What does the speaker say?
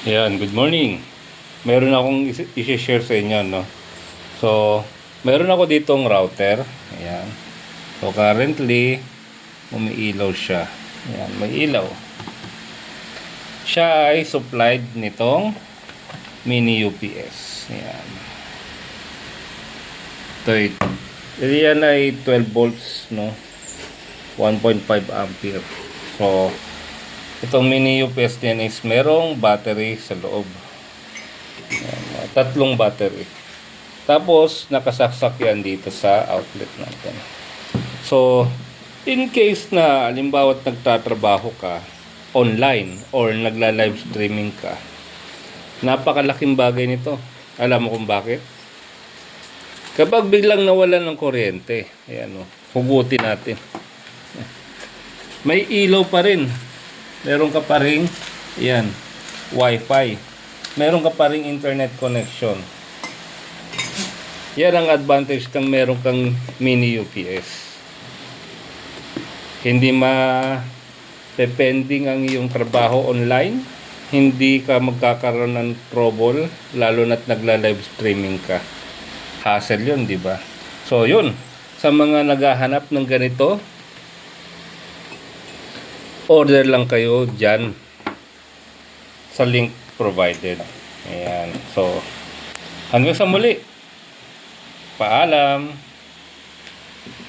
Ayan, good morning. Meron akong i-share sa inyo, no? So, meron ako ditong router. Ayan. So, currently, umiilaw siya. Ayan, may ilaw. Siya ay supplied nitong mini UPS. Ayan. Ito. Yan ay 12 volts, no? 1.5 ampere. So, itong mini UPS din is merong battery sa loob. Ayan, tatlong battery. Tapos, nakasaksak yan dito sa outlet natin. So, in case na, halimbawa nagtatrabaho ka online or nagla-live streaming ka, napakalaking bagay nito. Alam mo kung bakit? Kapag biglang nawalan ng kuryente, ayan o, hugutin natin. May ilaw pa rin. Meron ka pa rin, yan, Wi-Fi. Meron ka pa rin internet connection. Yan ang advantage ng meron kang mini UPS. Hindi depending ang iyong trabaho online. Hindi ka magkakaroon ng trouble, lalo na't nagla-live streaming ka. Hassle yun, di ba? So, yun. Sa mga naghahanap ng ganito, order lang kayo dyan sa link provided. Ayan. So, hanggang sa muli. Paalam.